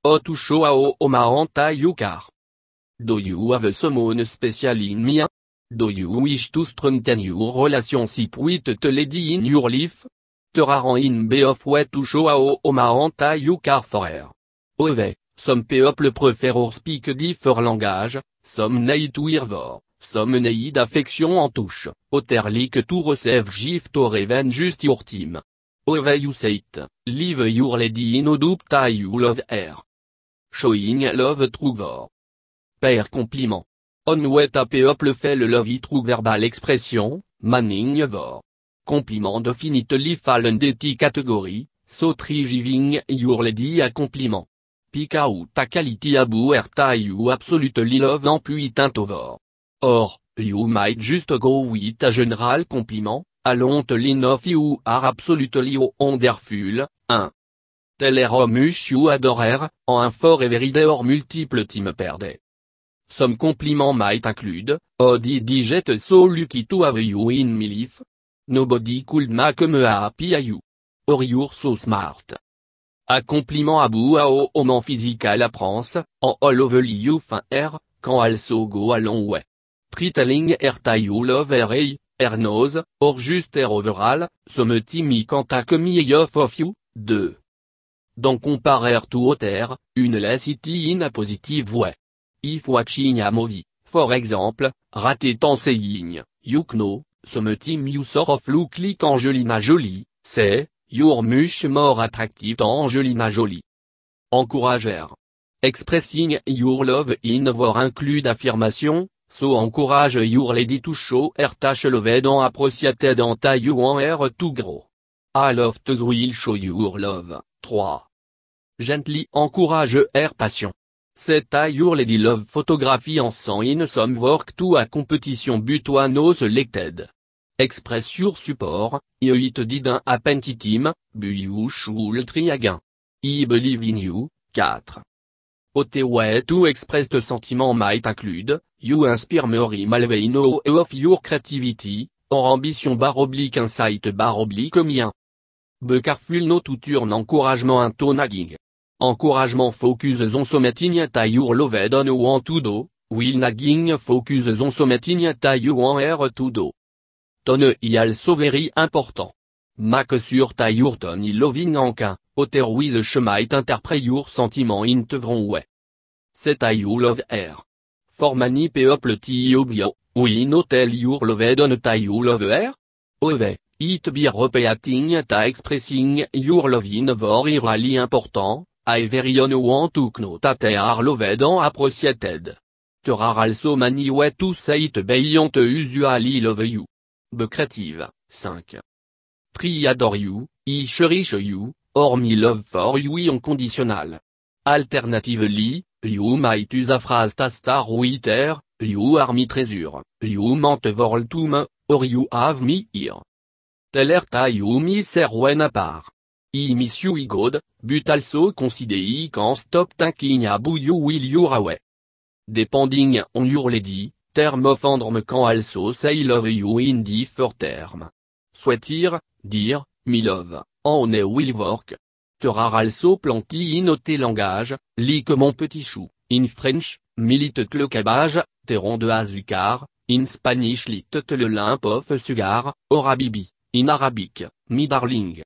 to show how Omaanta you care. Do you have someone special in mind? Do you wish to strengthen your relationship with the lady in your life? There are in behalf way to show how Omaanta you care for her. However, some people prefer or speak different language, some need to hear more, some need affection en touche, other like to receive gift or even just your team. However you say it, leave your lady in no doubt you love her. Showing love through war. Pair compliment. On what a people fait le love through verbal expression, manning war. Compliment definitely fall under the category, so try giving your lady a compliment. Pick out a quality about her you absolutely love en puitant over. Or, you might just go with a general compliment, along the line of you are absolutely wonderful, 1. Tell her how much you adore her, en un for everyday or multiple time per day. Some compliment might include, oh did I get so lucky to have you in my life? Nobody could make me happy as you. Or you're so smart. A compliment about how mon physical appearance, en all lovely you find her, can also go a long way. Telling her that you love her eye, her nose, or just her overall, something can't take me off of you, 2. Don't compare her to other, unless in a positive way. If watching a movie, for example, rated en saying, you know, something you sort of look like Angelina Jolie, say, you're much more attractive than Angelina Jolie. Encourager. Expressing your love in war include affirmation, so encourage your lady to show her that she loved and appreciated and that you want her to grow. All of those will show your love. 3. Gently encourage her passion. Set your lady love photography ensemble in some work to a competition but one no selected. Express your support, it didn't happen to him, but you should try again. I believe in you, 4. Other way to express the sentiment might include, you inspire me or malveille know of your creativity, or ambition / insight / mien. Be careful not to turn encouragement into nagging. Encouragement focuses on something that you loved and want to do, while nagging focuses on something that you want her to do. Tone is also very important. Make sure that your tone is loving and kind, otherwise she might interpret your sentiment in the wrong way. Say that you love her. For many people it's obvious, we not tell your loved one that you love her? However, it be repeating that expressing your love in war is really important. Everyone want to know that they are loved and appreciated. There are also many ways to say it beyond usually love you. Be creative. 5. Try adore you, I cherish you, or my love for you is unconditional. Alternatively, you might use a phrase that start with her, you are my treasure, you meant the world to me, or you have me here. Tell her that you miss her when apart. I miss you is good, but also consider I can't stop thinking about you while you're away. Depending on your lady, term of me can also say love you in different term. Sweater, dire, me love, on a will work. There are also plenty in other language, like mon petit chou, in French, milite le cabbage, terron de azucar, in Spanish lit le lump of sugar, or habibi, in Arabic, me darling.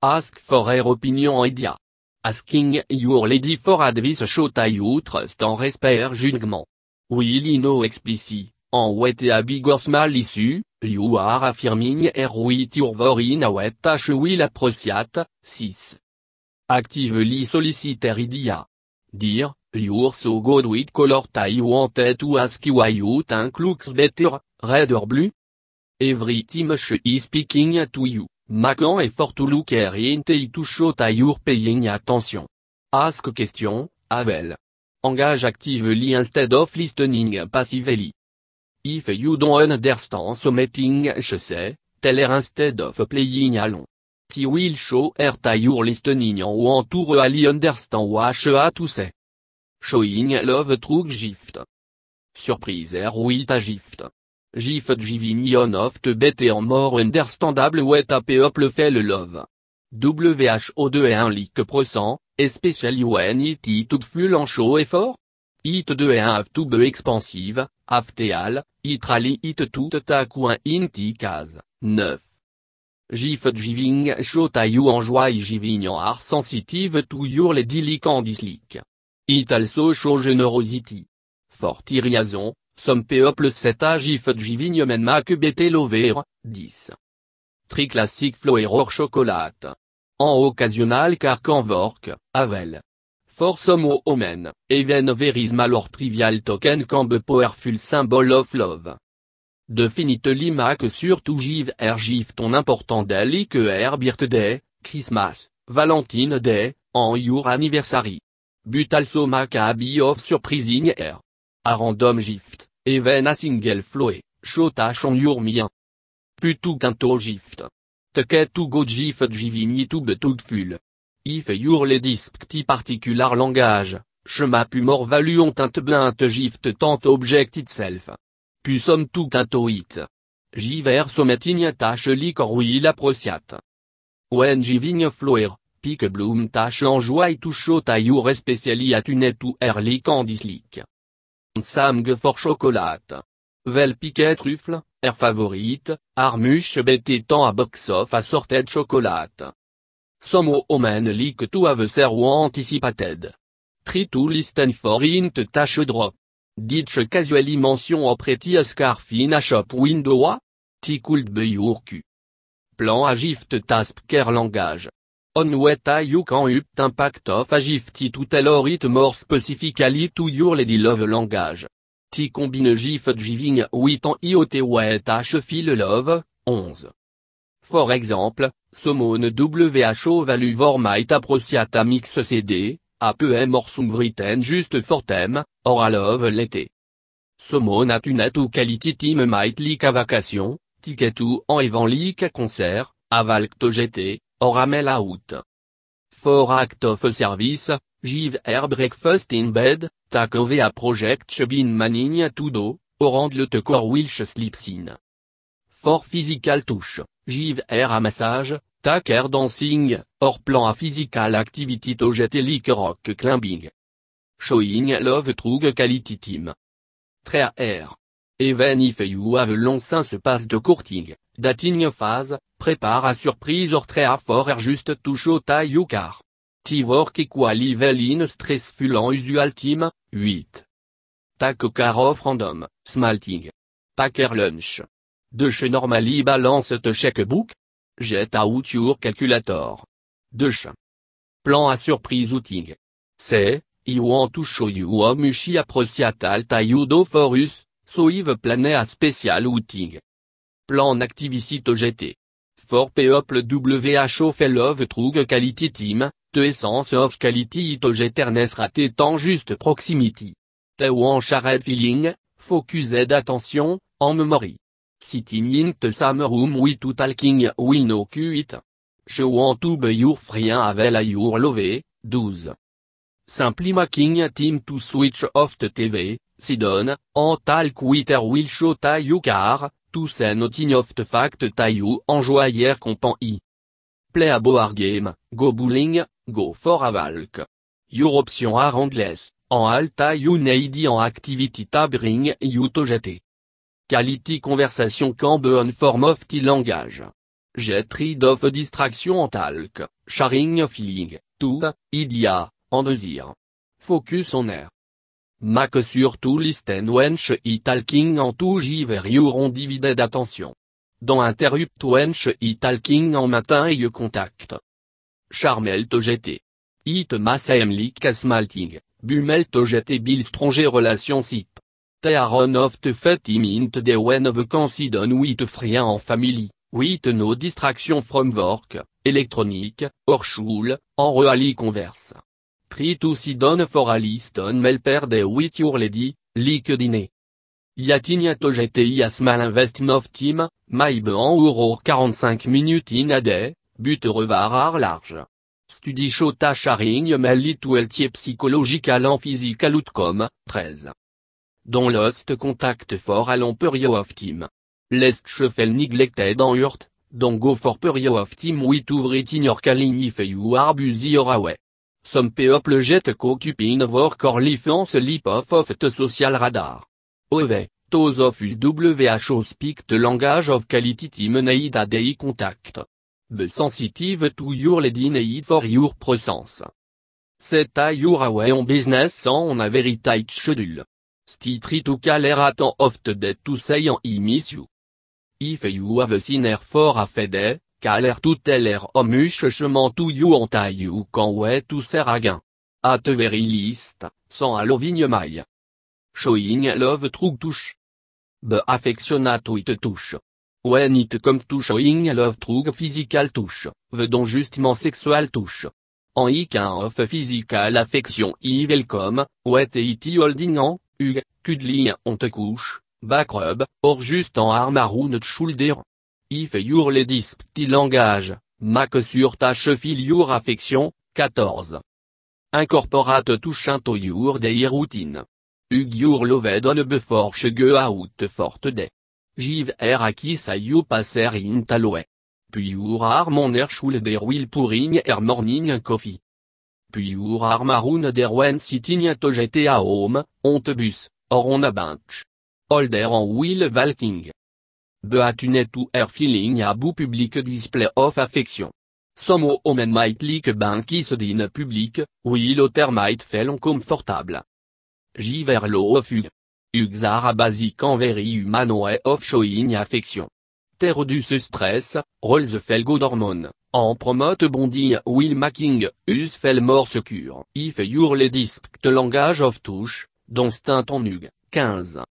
Ask for her opinion idea. Asking your lady for advice show that you trust and respect her judgment. Will you know explicit, en what a big or small issue, you are affirming her with your word in a way that she will appreciate. 6. Actively solicit her idea. Dire, you're so good with color that you wanted to ask why you think looks better, red or blue? Every time she is speaking to you, make an effort to look her into to show that you're paying attention. Ask question, Avel. Engage actively instead of listening passively. If you don't understand something she say, tell her instead of playing along. It will show her that you're listening and want to really understand what she has to say. Showing love through gift. Surprise her with a gift. Gift giving one of the better and more understandable way that people fait le love. WHO 2 et 1 like %, et spécial UN it tout flux en chaud et fort. It 2 et 1 tube expansive, aftéal, it rally it tout ta coin inti case, 9. Gif giving show taillou en joie y giving en art sensitive to your les dilic en dislik. It also show generosity. Fort iriason, some peuple 7 a gif giving men mac bt lover, 10. Tri classique flow error chocolate. En occasionnal car vork, avel. For some omen, even veris malor trivial token cambe powerful symbol of love. Definitely mac surtout giv gif ton important daily que birthday, Christmas, Valentine Day, en your anniversary. But also mac a be of surprising a random gift, even a single flow, shotash on your mien. Putu quinto gift. Teke to go gif givini to betud full. If your les dispti particular langage, chemin pu mort valu on tinte blinte gift tant object itself. Pu somme tout quinto it. Giver sommetign tâche li corwi aprociat. When giving flower, pique bloom tâche en joie to show taillou spéciali atunet ou early candislik. Samg for chocolate. Vel piquet truffle, favorite, armuche bête tant à box of assorted chocolate. Some omen like to have ou anticipated. Tri to listen for int tâche drop. Ditch casually mention en pretty scarfin a shop window. Ti could be your Q. Plan a gift task care langage. On wet you can up impact of a gift to tailor it more specifically to your lady love langage. Ti combine gift giving with an iot wet h feel love, 11. For example, Somone WHO value vor might approciata mix CD, APM or sumvriten juste fortem, or a love l'été. Somone atunet ou quality team might like a vacation, ticket ou en event like concert, avalct GT, or amel out. For act of service, give breakfast in bed, takove a project chebin manign tudo, or le te core wilch sleeps in. For physical touch, give a massage, take dancing, or plan a physical activity to jet like rock climbing. Showing love trug quality team. Très air. Even if you have long since pass de courting, dating phase, prépare à surprise or très for juste to show ta you car. T-work equally well in stressful en usual team, 8. Take car of random, smalting. Packer lunch. De chez normally balance te checkbook. Jet out your calculator. De chez. Plan à surprise outing. C'est, I want to show you a mushi approciatal tayudo forus, so Yves planet a special outing. Plan activity GT. For people WHO fait love trug quality team, te essence of quality it eterness raté tant juste proximity. Te want shared feeling, focused attention, en memory. Sitting in the same room with to talking will no quit. Je want to be your friend avec a your love, 12. Simply making team to switch off the TV, Sidon, en talk with her will show ta you car, to say nothing of the fact ta you enjoyer compan I. Play a board game, go bowling, go for a walk. Your option are endless, en alta you need en activity ta bring you to jeter. Quality conversation can be on form of the langage. Get rid of distraction en talk, sharing feeling, to, idea, en désir. Focus on air. Mac surtout listen when she talking en to give your on divided attention. Dans interrupt when she talking en matin et contact. Charmel to jeter. It massam like smalting, bumel to jeter bill stronger relationship. Tearon of the fet imint de when of considon with frien en family, with no distraction from work, électronique, or school, en reali converse. Try to sidon for a liston melper de with your lady, like dîner. Yatigna to jeter a small invest of team, maybe en euro 45 minutes in a day, but revarar large. Study shota sharing melly to healthy psychological en physical outcome, 13. Don lost contact for a long period of time. Lest shuffle neglected en hurt, don't go for period of time with it in your calling if you are busy or away. Some peuple jet cocupine vor corlifance lip of te social radar. Ove, tos of us who speak the language of quality team need a day contact. Be sensitive to your lead need for your presence. Set a your away on business on a very tight schedule. Stitry to caler of the dead to say on I miss you. If you have seen her for a fede, caler to tell her much chemin to you on ta you can way to ser again. At the very least, sans a lovigne maille. Showing love true touche. Be affectionate it touche. When it come to showing love true physical touche, vedons justement sexual touche. En qu'un of physical affection I welcome, wet it holding en, cuddling on te couche, back rub, or juste en arm around shoulder. If your ladies petit langage, mac sur ta cheville your affection, 14. Incorporate touche into your day routine. Your loved on before she go out forte day. Give her a kiss a you passer in taloe. Puis your arm on her shoulder will pouring her morning coffee. Puis your arm around der when sitting to GTA home, on te bus, or on a bench. Holder on wheel valting. Be attuné to her feeling a bout public display of affection. Some women might like ben kiss in public, while other might feel uncomfortable. Giver low of hug. Hugs are a basic and very human way of showing affection. Te reduce stress, rolls fel good hormone, en promote bonding will making us fel more secure. If your ladies the language of touche, dont stint en hug, 15.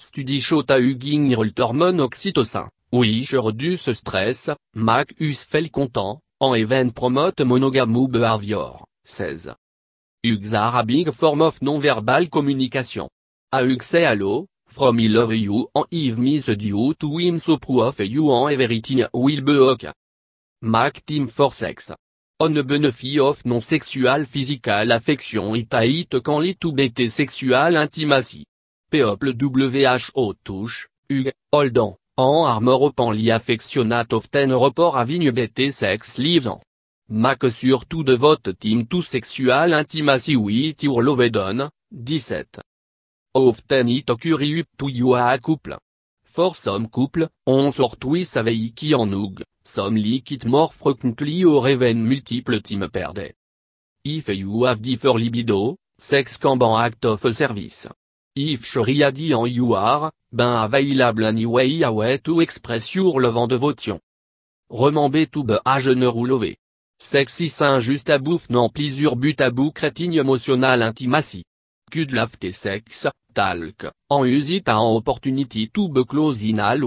Study show ta hugging rolt hormone oxytocin, which reduce stress, make us fel content, en even promote monogamy behavior, 16. Hugs are a big form of non-verbal communication. A hug say hello, from I love you and I've missed you to him so proof you and everything will be okay. Make team for sex. On the benefit of non-sexual physical affection it can lead to better sexual intimacy. People who touche, hug, hold on, en armor openly affectionate often rapport à vigne better sex lives en. Make surtout de votre team to sexual intimacy with your loved one, 17. Often it occurs to you a couple. For some couple, on sort twice a week en hug, some like it more frequently or even multiple team per day. If you have different libido, sex can be act of service. If shoriadi en you are, ben available anyway a way to express your love en devotion. Remember to be a jeune ou love. Sex is injuste à bouffe non plusieurs but à bout crétine emotional intimacy. Could love te sex, talk, en use it an opportunity to be close in all